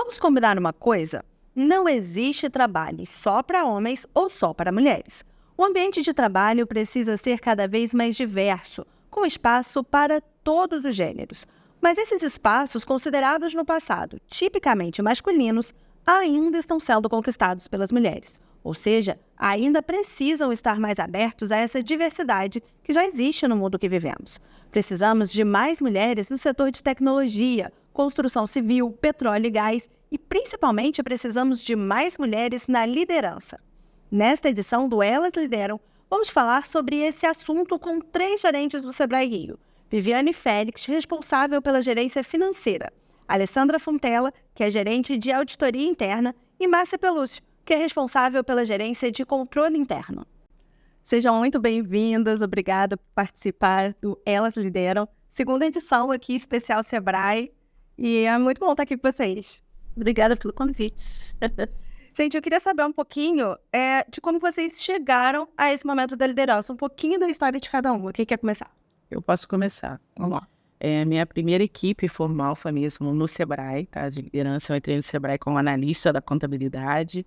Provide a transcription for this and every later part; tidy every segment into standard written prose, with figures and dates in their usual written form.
Vamos combinar uma coisa? Não existe trabalho só para homens ou só para mulheres. O ambiente de trabalho precisa ser cada vez mais diverso, com espaço para todos os gêneros. Mas esses espaços, considerados no passado tipicamente masculinos, ainda estão sendo conquistados pelas mulheres. Ou seja, ainda precisam estar mais abertos a essa diversidade que já existe no mundo que vivemos. Precisamos de mais mulheres no setor de tecnologia, construção civil, petróleo e gás e, principalmente, precisamos de mais mulheres na liderança. Nesta edição do Elas Lideram, vamos falar sobre esse assunto com 3 gerentes do Sebrae Rio. Viviane Félix, responsável pela gerência financeira. Alessandra Fontella, que é gerente de auditoria interna. E Márcia Pelúcio, que é responsável pela gerência de controle interno. Sejam muito bem-vindas, obrigada por participar do Elas Lideram, segunda edição aqui, especial Sebrae. E é muito bom estar aqui com vocês. Obrigada pelo convite. Gente, eu queria saber um pouquinho de como vocês chegaram a esse momento da liderança, um pouquinho da história de cada um. Quem quer começar? Eu posso começar. Vamos lá. Minha primeira equipe formal foi mesmo no Sebrae, tá? De liderança. Eu entrei no Sebrae como analista da contabilidade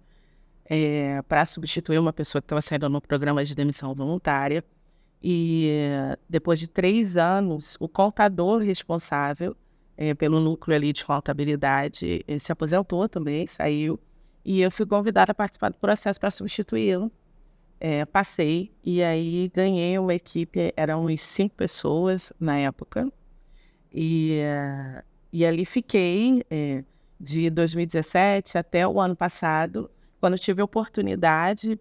para substituir uma pessoa que estava saindo no programa de demissão voluntária. E depois de 3 anos, o contador responsável pelo núcleo ali de contabilidade se aposentou também, saiu. E eu fui convidada a participar do processo para substituí-lo. Passei e aí ganhei uma equipe, eram uns 5 pessoas na época. E ali fiquei de 2017 até o ano passado, quando tive a oportunidade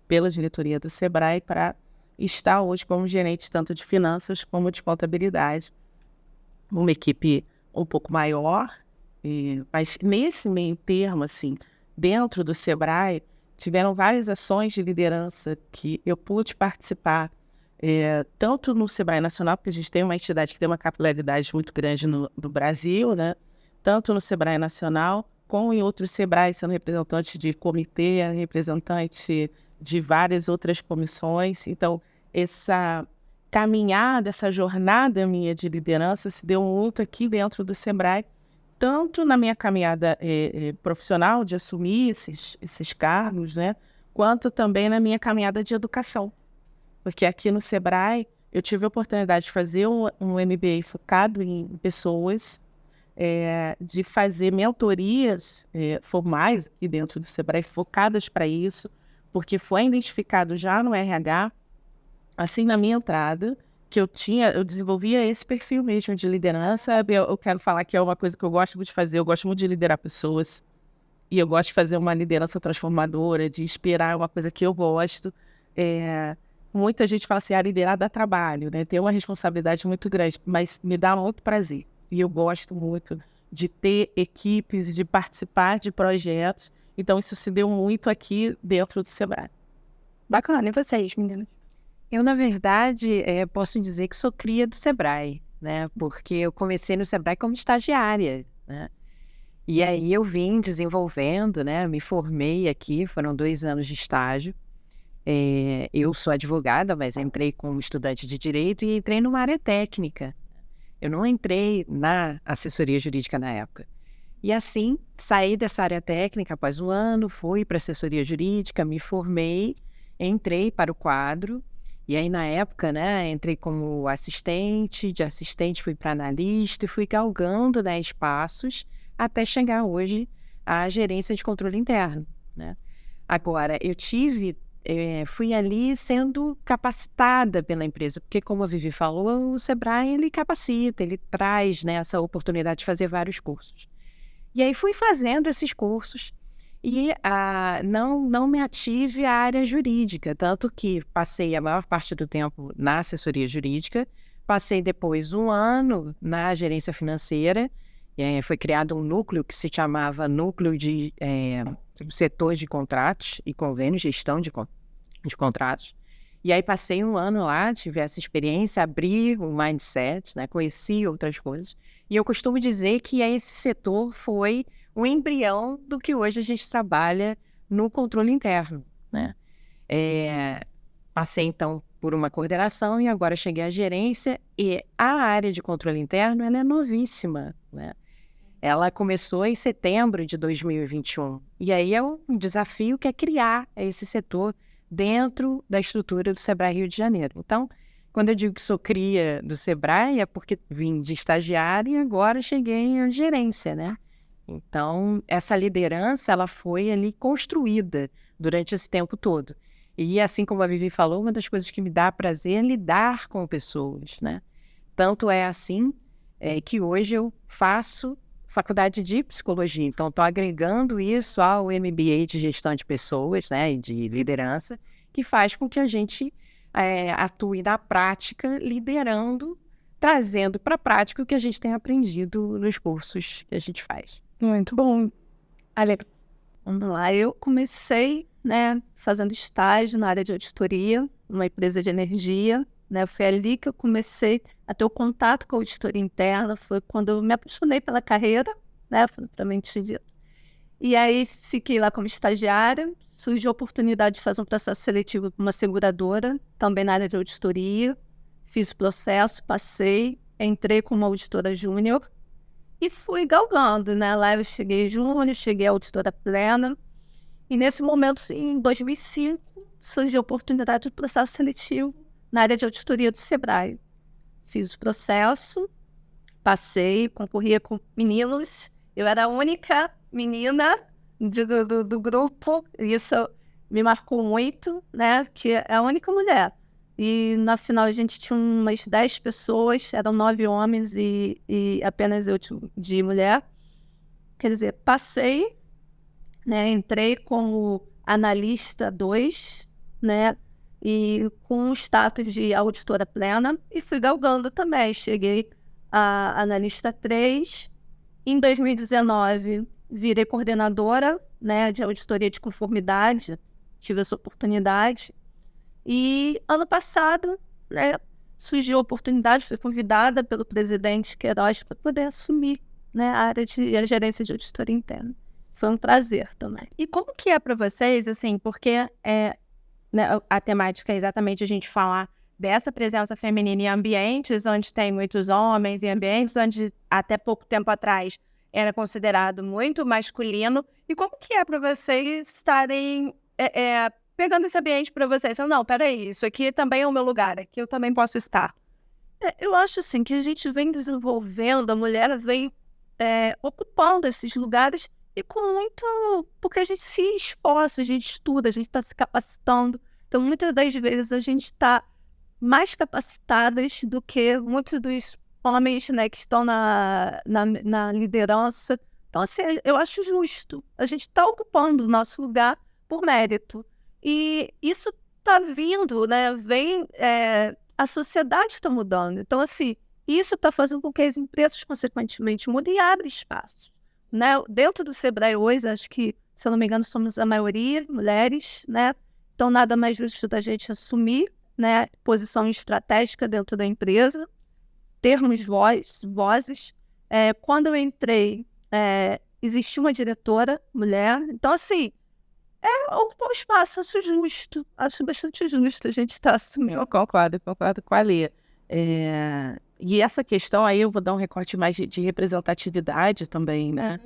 pela diretoria do Sebrae para estar hoje como gerente tanto de finanças como de contabilidade. Uma equipe um pouco maior, mas nesse meio termo, assim, dentro do Sebrae, tiveram várias ações de liderança que eu pude participar, tanto no Sebrae Nacional, porque a gente tem uma entidade que tem uma capilaridade muito grande no Brasil, né? Tanto no Sebrae Nacional, como em outros Sebrae, sendo representante de comitê, representante de várias outras comissões. Então, essa caminhada, essa jornada minha de liderança se deu muito aqui dentro do Sebrae, tanto na minha caminhada profissional de assumir esses cargos, né, quanto também na minha caminhada de educação. Porque aqui no Sebrae eu tive a oportunidade de fazer um MBA focado em pessoas, de fazer mentorias formais aqui dentro do Sebrae, focadas para isso, porque foi identificado já no RH, assim, na minha entrada, que eu desenvolvia esse perfil mesmo de liderança. Eu quero falar que é uma coisa que eu gosto muito de fazer, eu gosto muito de liderar pessoas, e eu gosto de fazer uma liderança transformadora, de inspirar, é uma coisa que eu gosto. Muita gente fala assim, liderar dá trabalho, né? Tem uma responsabilidade muito grande, mas me dá muito prazer, e eu gosto muito de ter equipes, de participar de projetos, então isso se deu muito aqui dentro do Sebrae. Bacana, e vocês, meninas? Eu, na verdade, posso dizer que sou cria do Sebrae, né? Porque eu comecei no Sebrae como estagiária, né? E aí eu vim desenvolvendo, né? Me formei aqui, foram 2 anos de estágio. Eu sou advogada, mas entrei como estudante de Direito e entrei numa área técnica. Eu não entrei na assessoria jurídica na época. E assim, saí dessa área técnica após 1 ano, fui para a assessoria jurídica, me formei, entrei para o quadro. E aí, na época, né, entrei como assistente, de assistente fui para analista e fui galgando, né, espaços até chegar hoje à gerência de controle interno, né? Agora, eu fui ali sendo capacitada pela empresa, porque como a Vivi falou, o Sebrae, ele capacita, ele traz, né, essa oportunidade de fazer vários cursos. E aí fui fazendo esses cursos. E não me ative à área jurídica, tanto que passei a maior parte do tempo na assessoria jurídica, passei depois 1 ano na gerência financeira, foi criado um núcleo que se chamava Núcleo de Setor de Contratos e Convênios, Gestão de Contratos. E aí passei 1 ano lá, tive essa experiência, abri o mindset, né, conheci outras coisas. E eu costumo dizer que esse setor foi o embrião do que hoje a gente trabalha no controle interno, né? Passei, então, por uma coordenação e agora cheguei à gerência. E a área de controle interno, ela é novíssima, né? ela começou em setembro de 2021. E aí é um desafio que é criar esse setor dentro da estrutura do Sebrae Rio de Janeiro. Então, quando eu digo que sou cria do Sebrae, é porque vim de estagiária e agora cheguei em gerência, né? Então, essa liderança, ela foi ali construída durante esse tempo todo. E assim como a Vivi falou, uma das coisas que me dá prazer é lidar com pessoas, né? Tanto é assim que hoje eu faço faculdade de psicologia. Então, estou agregando isso ao MBA de gestão de pessoas, né, e de liderança, que faz com que a gente atue na prática, liderando, trazendo para a prática o que a gente tem aprendido nos cursos que a gente faz. Muito bom. Ale, Vamos lá, eu comecei, né, fazendo estágio na área de auditoria, numa empresa de energia, né, foi ali que eu comecei a ter o contato com a auditoria interna, foi quando eu me apaixonei pela carreira, né, propriamente dito. E aí fiquei lá como estagiária, surgiu a oportunidade de fazer um processo seletivo para uma seguradora, também na área de auditoria, fiz o processo, passei, entrei como auditora júnior, e fui galgando, né? Lá eu cheguei júnior, cheguei auditora plena. E nesse momento, em 2005, surgiu a oportunidade de processo seletivo na área de auditoria do Sebrae. Fiz o processo, passei, concorria com meninos. Eu era a única menina do grupo. E isso me marcou muito, né? Que é a única mulher. E na final a gente tinha umas 10 pessoas, eram 9 homens e apenas eu de mulher. Quer dizer, passei, né, entrei como analista 2, né, e com o status de auditora plena, e fui galgando também. Cheguei a analista 3. Em 2019, virei coordenadora, né, de auditoria de conformidade, tive essa oportunidade. E ano passado, né, surgiu a oportunidade, fui convidada pelo presidente Queiroz para poder assumir, né, a gerência de auditoria interna. Foi um prazer também. E como que é para vocês, assim, porque né, a temática é exatamente a gente falar dessa presença feminina em ambientes onde tem muitos homens, em ambientes onde até pouco tempo atrás era considerado muito masculino. E como que é para vocês estarem pegando esse ambiente para vocês? Não, peraí, isso aqui também é o meu lugar, aqui eu também posso estar. Eu acho assim que a gente vem desenvolvendo, a mulher vem ocupando esses lugares e com muito... Porque a gente se esforça, a gente estuda, a gente está se capacitando. Então, muitas das vezes a gente está mais capacitadas do que muitos dos homens, né, que estão na liderança. Então, assim, eu acho justo. A gente está ocupando o nosso lugar por mérito. E isso está vindo, né? A sociedade está mudando. Então, assim, isso está fazendo com que as empresas, consequentemente, mudem e abrem espaço, né? Dentro do Sebrae hoje, acho que, se eu não me engano, somos a maioria mulheres, né? Então, nada mais justo da gente assumir, né, posição estratégica dentro da empresa, termos vozes. Quando eu entrei, existia uma diretora mulher. Então, assim, ocupar o espaço, acho bastante justo a gente estar assumindo. Eu concordo com a Lê. E essa questão aí eu vou dar um recorte mais de representatividade também, né?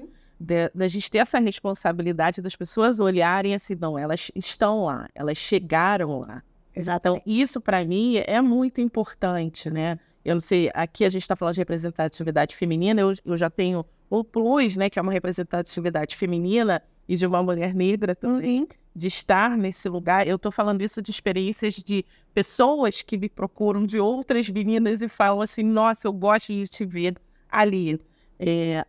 Da gente ter essa responsabilidade das pessoas olharem assim, não, elas estão lá, elas chegaram lá. Então, isso para mim é muito importante, né? Eu não sei, aqui a gente está falando de representatividade feminina, eu já tenho o plus, né, que é uma representatividade feminina e de uma mulher negra também, de estar nesse lugar. Eu estou falando isso de experiências de pessoas que me procuram, de outras meninas, e falam assim, nossa, eu gosto de te ver ali.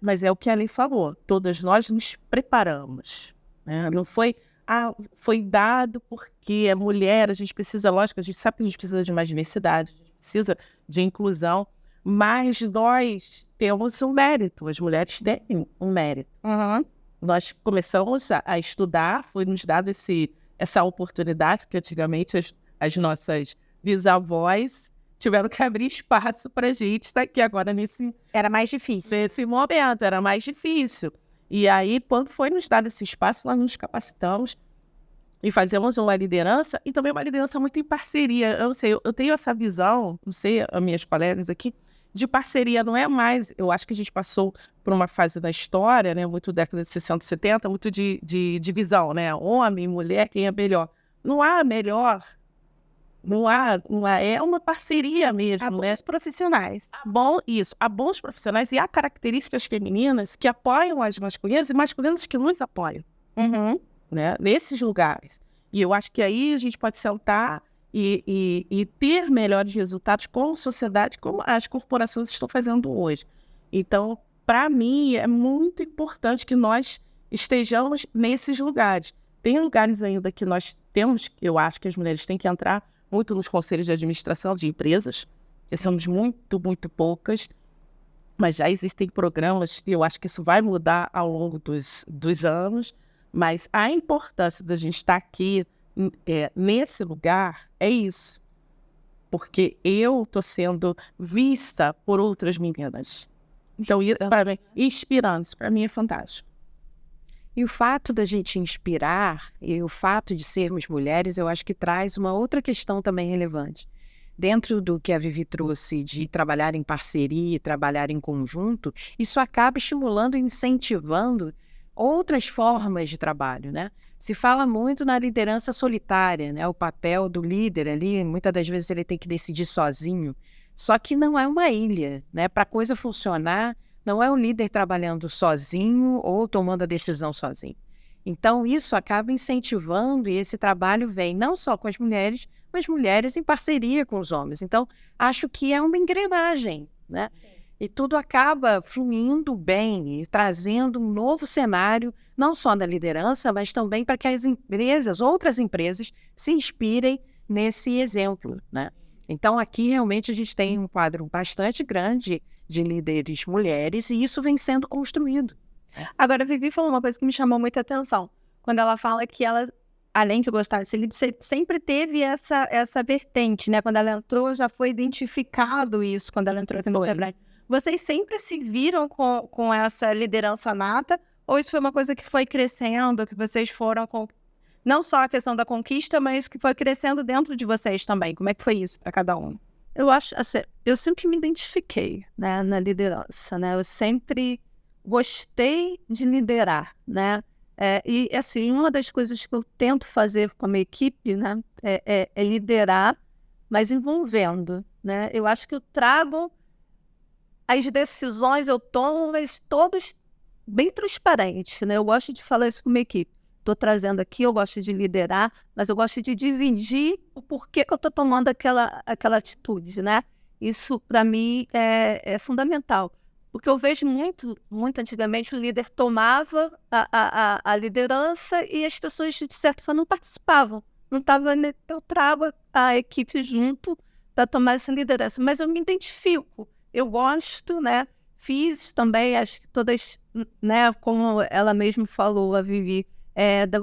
Mas é o que a Lê falou, todas nós nos preparamos, né? Não foi, foi dado porque é mulher, a gente precisa, lógico, a gente sabe que a gente precisa de mais diversidade, a gente precisa de inclusão, mas nós temos um mérito, as mulheres têm um mérito. Nós começamos a estudar, foi nos dado essa oportunidade, porque antigamente as nossas bisavós tiveram que abrir espaço para a gente estar aqui agora Era mais difícil. Nesse momento, era mais difícil. E aí, quando foi nos dado esse espaço, nós nos capacitamos e fazemos uma liderança, e também uma liderança muito em parceria. Eu não sei, eu tenho essa visão, não sei, as minhas colegas aqui, de parceria, não é mais... Eu acho que a gente passou por uma fase da história, né, muito década de 60 e 70, muito de divisão, né? Homem, mulher, quem é melhor. Não há melhor, não há, é uma parceria mesmo, Há né? bons profissionais. Há bons profissionais e há características femininas que apoiam as masculinas e masculinas que nos apoiam, né? Nesses lugares. E eu acho que aí a gente pode sentar e ter melhores resultados como sociedade, como as corporações estão fazendo hoje. Então, para mim, é muito importante que nós estejamos nesses lugares. Tem lugares ainda que nós temos, eu acho que as mulheres têm que entrar muito nos conselhos de administração de empresas, que somos muito, muito poucas, mas já existem programas e eu acho que isso vai mudar ao longo dos anos, mas a importância da gente estar aqui nesse lugar é isso, porque eu estou sendo vista por outras meninas. Então, isso para mim, inspirando, isso para mim é fantástico. E o fato da gente inspirar e o fato de sermos mulheres, eu acho que traz uma outra questão também relevante. Dentro do que a Vivi trouxe de trabalhar em parceria, trabalhar em conjunto, isso acaba estimulando e incentivando outras formas de trabalho, né? Se fala muito na liderança solitária, né? O papel do líder ali, muitas das vezes ele tem que decidir sozinho. Só que não é uma ilha, né? Para a coisa funcionar, não é o líder trabalhando sozinho ou tomando a decisão sozinho. Então, isso acaba incentivando e esse trabalho vem não só com as mulheres, mas mulheres em parceria com os homens. Então, acho que é uma engrenagem, né? E tudo acaba fluindo bem e trazendo um novo cenário, não só na liderança, mas também para que as empresas, outras empresas, se inspirem nesse exemplo, né? Então, aqui realmente a gente tem um quadro bastante grande de líderes mulheres e isso vem sendo construído. Agora, a Vivi falou uma coisa que me chamou muita atenção. Quando ela fala que ela, além de gostar desse livro, sempre teve essa vertente, né? Quando ela entrou, já foi identificado isso, quando ela entrou aqui no Sebrae. Vocês sempre se viram com essa liderança nata? Ou isso foi uma coisa que foi crescendo, que vocês foram... Não só a questão da conquista, mas que foi crescendo dentro de vocês também. Como é que foi isso para cada um? Eu acho, assim, eu sempre me identifiquei, né, na liderança, né? Eu sempre gostei de liderar, né? E, assim, uma das coisas que eu tento fazer com a minha equipe, né, é liderar, mas envolvendo, né? Eu acho que eu trago as decisões, eu tomo, mas todos bem transparentes, né? Eu gosto de falar isso com a minha equipe. Estou trazendo aqui, eu gosto de liderar, mas eu gosto de dividir o porquê que eu estou tomando aquela atitude, né? Isso, para mim, é fundamental. Porque eu vejo muito antigamente, o líder tomava a liderança e as pessoas, de certa forma, não participavam. Não tava, eu trago a equipe junto para tomar essa liderança. Mas eu me identifico, eu gosto, né? Fiz também, acho que todas, né? Como ela mesma falou, a Vivi,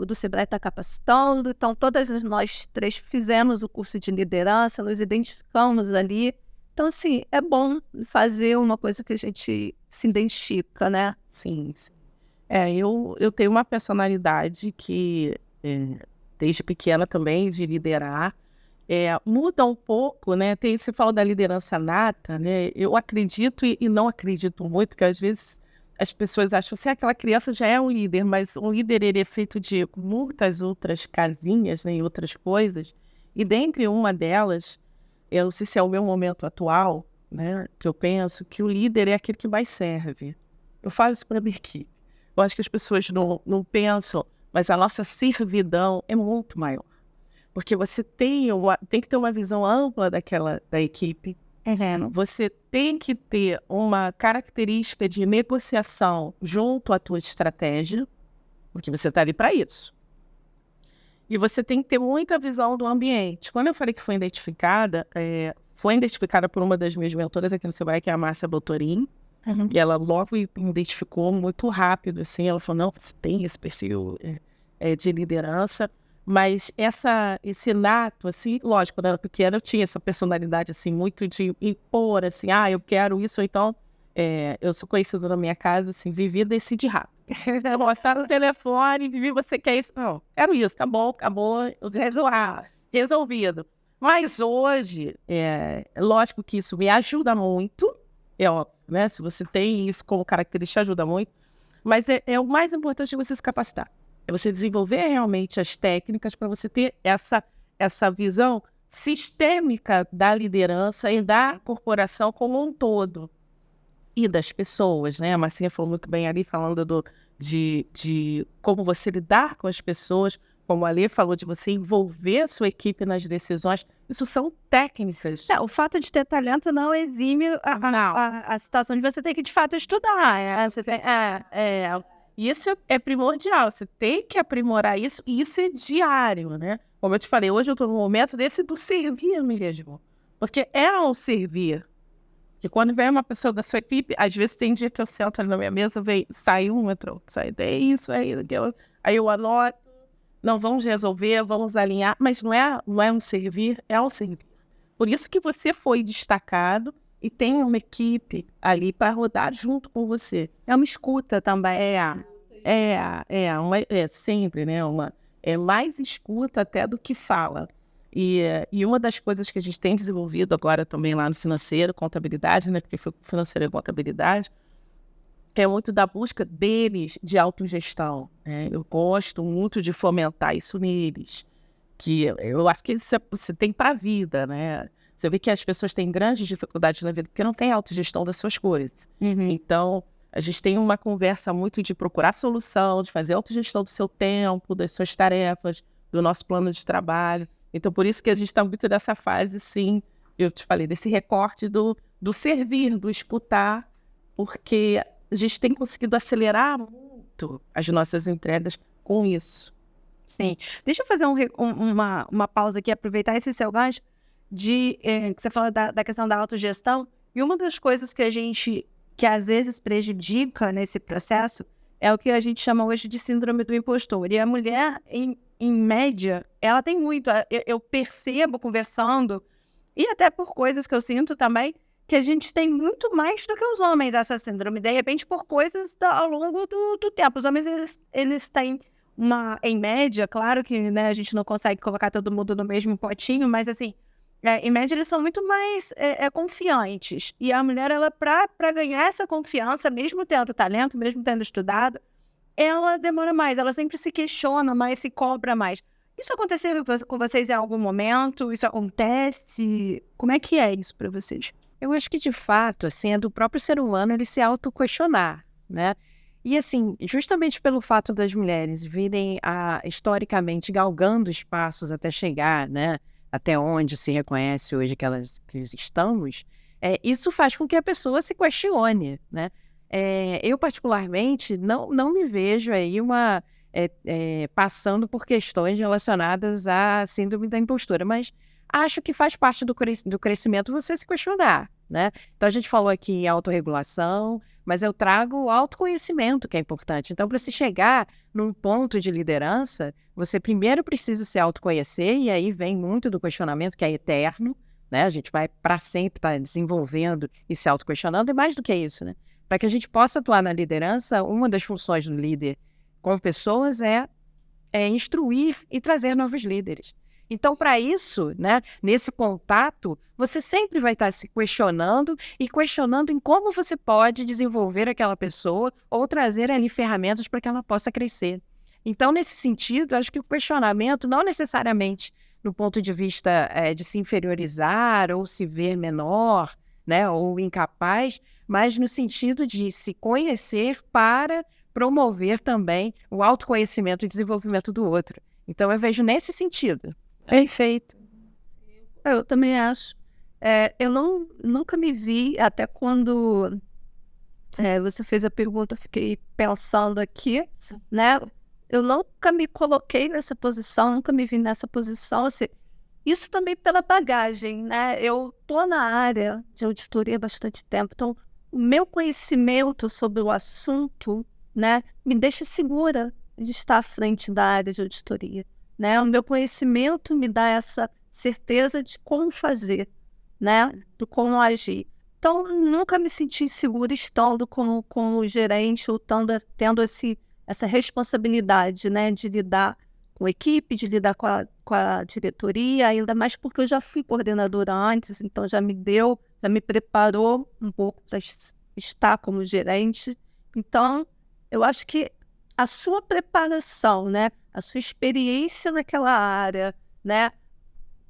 do Sebrae está capacitando, então todas nós três fizemos o curso de liderança, nos identificamos ali. Então, assim, é bom fazer uma coisa que a gente se identifica, né? Sim, sim. Eu tenho uma personalidade que, desde pequena também, de liderar, muda um pouco, né? Você fala da liderança nata, né? Eu acredito e não acredito muito, porque às vezes as pessoas acham assim, aquela criança já é um líder, mas um líder ele é feito de muitas outras casinhas, né, e outras coisas, e dentre uma delas, eu não sei se é o meu momento atual, né, que eu penso que o líder é aquele que mais serve. Eu falo isso para a minha equipe. Eu acho que as pessoas não pensam, mas a nossa servidão é muito maior. Porque você tem que ter uma visão ampla da equipe. Você tem que ter uma característica de negociação junto à tua estratégia, porque você está ali para isso. E você tem que ter muita visão do ambiente. Quando eu falei que foi identificada por uma das minhas mentoras aqui no Sebrae, que é a Márcia Botorin, e ela logo me identificou muito rápido, assim, ela falou, não, você tem esse perfil de liderança, mas esse nato, assim, lógico, quando eu era pequena eu tinha essa personalidade, assim, muito de impor, assim, eu quero isso, ou então, eu sou conhecida na minha casa, assim, Vivi decide rápido. Mostrar no telefone, Vivi, você quer isso? Não, quero isso, tá bom, acabou, resolvido. Mas hoje, lógico que isso me ajuda muito, é óbvio, né? Se você tem isso como característica, ajuda muito. Mas é o mais importante você se capacitar. É você desenvolver realmente as técnicas para você ter essa visão sistêmica da liderança e da corporação como um todo. E das pessoas, né? A Marcinha falou muito bem ali, falando de como você lidar com as pessoas, como a Lê falou, de você envolver a sua equipe nas decisões. Isso são técnicas. O fato de ter talento não exime a situação de você ter que, de fato, estudar. E isso é primordial, você tem que aprimorar isso, e isso é diário, né? Como eu te falei, hoje eu estou no momento desse do servir mesmo. Porque é um servir. Porque quando vem uma pessoa da sua equipe, às vezes tem dia que eu sento ali na minha mesa, sai um, entrou, sai, é isso, aquilo. Aí eu anoto, não, vamos resolver, vamos alinhar, mas não é um servir, é um servir. Por isso que você foi destacado e tem uma equipe ali para rodar junto com você. É uma escuta também. Sempre, né? É mais escuta até do que fala. E uma das coisas que a gente tem desenvolvido agora também lá no financeiro, contabilidade, né? Porque foi financeiro e contabilidade, é muito da busca deles de autogestão, né? Eu gosto muito de fomentar isso neles, que eu acho que isso você tem para a vida, né? Você vê que as pessoas têm grandes dificuldades na vida porque não tem autogestão das suas coisas. Então, a gente tem uma conversa muito de procurar solução, de fazer autogestão do seu tempo, das suas tarefas, do nosso plano de trabalho. Então, por isso que a gente está muito nessa fase, sim, eu te falei, desse recorte do servir, do escutar, porque a gente tem conseguido acelerar muito as nossas entregas com isso. Sim. Deixa eu fazer uma pausa aqui, aproveitar esse seu gancho que você fala da questão da autogestão. E uma das coisas que às vezes prejudica nesse processo é o que a gente chama hoje de síndrome do impostor. E a mulher, em média, ela tem muito. Eu percebo conversando, e até por coisas que eu sinto também, que a gente tem muito mais do que os homens essa síndrome. De repente, por coisas ao longo do tempo. Os homens, eles têm em média, claro que, né, a gente não consegue colocar todo mundo no mesmo potinho, mas assim, em média, eles são muito mais confiantes. E a mulher, ela, para ganhar essa confiança, mesmo tendo talento, mesmo tendo estudado, ela demora mais, ela sempre se questiona mais, se cobra mais. Isso aconteceu com vocês em algum momento? Isso acontece? Como é que é isso para vocês? Eu acho que, de fato, assim, é do próprio ser humano ele se auto-questionar, né? E, assim, justamente pelo fato das mulheres virem historicamente galgando espaços até chegar, né? Até onde se reconhece hoje que estamos, isso faz com que a pessoa se questione, né? Eu, particularmente, não me vejo aí passando por questões relacionadas à síndrome da impostora, mas acho que faz parte do crescimento você se questionar, né? Então, a gente falou aqui em autorregulação, mas eu trago o autoconhecimento, que é importante. Então, para se chegar num ponto de liderança, você primeiro precisa se autoconhecer, e aí vem muito do questionamento, que é eterno, né? A gente vai para sempre estar desenvolvendo e se autoquestionando, e mais do que isso, né? Para que a gente possa atuar na liderança, uma das funções do líder com pessoas é instruir e trazer novos líderes. Então, para isso, né, nesse contato, você sempre vai estar se questionando e questionando em como você pode desenvolver aquela pessoa ou trazer ali ferramentas para que ela possa crescer. Então, nesse sentido, acho que o questionamento não necessariamente no ponto de vista de se inferiorizar ou se ver menor, né, ou incapaz, mas no sentido de se conhecer para promover também o autoconhecimento e desenvolvimento do outro. Então, eu vejo nesse sentido. Perfeito. Eu também acho. Eu nunca me vi, até quando você fez a pergunta, eu fiquei pensando aqui, né? Eu nunca me coloquei nessa posição, nunca me vi nessa posição. Assim, isso também pela bagagem, né? Eu estou na área de auditoria há bastante tempo, então o meu conhecimento sobre o assunto, né, me deixa segura de estar à frente da área de auditoria. Né? O meu conhecimento me dá essa certeza de como fazer, né? De como agir. Então, nunca me senti insegura estando como gerente ou tendo essa responsabilidade, né? De lidar com a equipe, de lidar com a diretoria, ainda mais porque eu já fui coordenadora antes, então já me deu já me preparou um pouco para estar como gerente. Então, eu acho que a sua preparação, né, a sua experiência naquela área, né,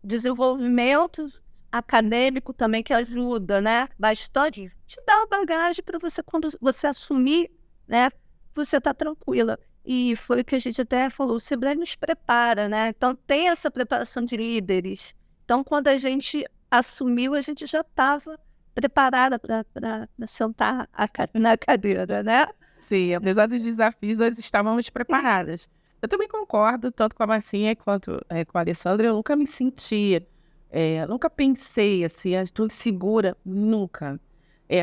desenvolvimento acadêmico também que ajuda, né, bastante, te dá uma bagagem para você, quando você assumir, né, você tá tranquila. E foi o que a gente até falou, o Sebrae nos prepara, né, então tem essa preparação de líderes. Então, quando a gente assumiu, a gente já estava preparada para sentar na cadeira, né? Sim, apesar dos desafios, nós estávamos preparadas. Eu também concordo, tanto com a Marcinha quanto com a Alessandra, eu nunca me senti, nunca pensei assim, estou segura, nunca.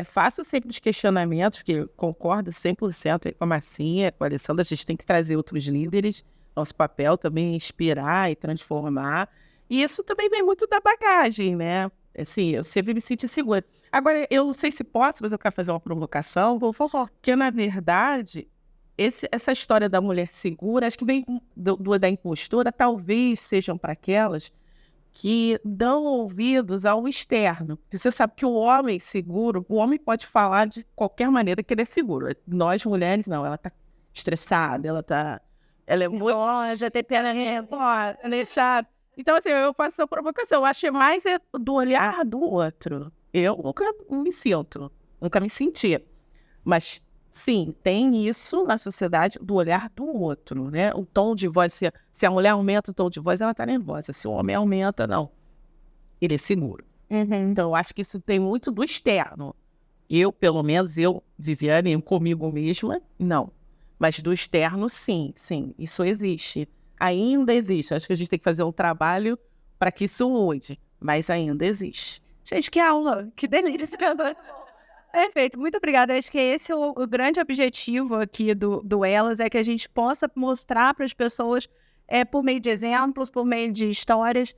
Faço sempre os questionamentos, porque eu concordo 100% com a Marcinha, com a Alessandra, a gente tem que trazer outros líderes, nosso papel também é inspirar e transformar, e isso também vem muito da bagagem, né? Assim, eu sempre me senti segura. Agora, eu não sei se posso, mas eu quero fazer uma provocação, porque, na verdade, essa história da mulher segura, acho que vem da impostura, talvez sejam para aquelas que dão ouvidos ao externo. Você sabe que o homem seguro, o homem pode falar de qualquer maneira que ele é seguro. Nós, mulheres, não, ela tá estressada, ela é muito... já tem pena, ela é chata. Então, assim, eu faço essa provocação. Eu acho mais do olhar do outro. Eu nunca me sinto, nunca me senti. Mas, sim, tem isso na sociedade do olhar do outro, né? O tom de voz, se a mulher aumenta o tom de voz, ela tá nervosa. Se o homem aumenta, não. Ele é seguro. Então, eu acho que isso tem muito do externo. Eu, pelo menos, Viviane, comigo mesma, não. Mas do externo, sim, isso existe. Ainda existe. Acho que a gente tem que fazer um trabalho para que isso mude, mas ainda existe. Gente, que aula, que delícia. Perfeito, muito obrigada. Acho que esse é o grande objetivo aqui do Elas, é que a gente possa mostrar para as pessoas, por meio de exemplos, por meio de histórias,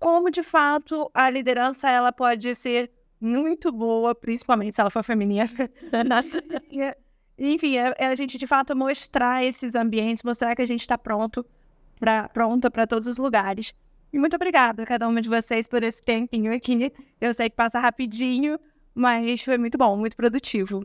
como de fato a liderança ela pode ser muito boa, principalmente se ela for feminina. Enfim, a gente de fato mostrar esses ambientes, mostrar que a gente está pronta para todos os lugares. E muito obrigada a cada uma de vocês por esse tempinho aqui. Eu sei que passa rapidinho, mas foi muito bom, muito produtivo.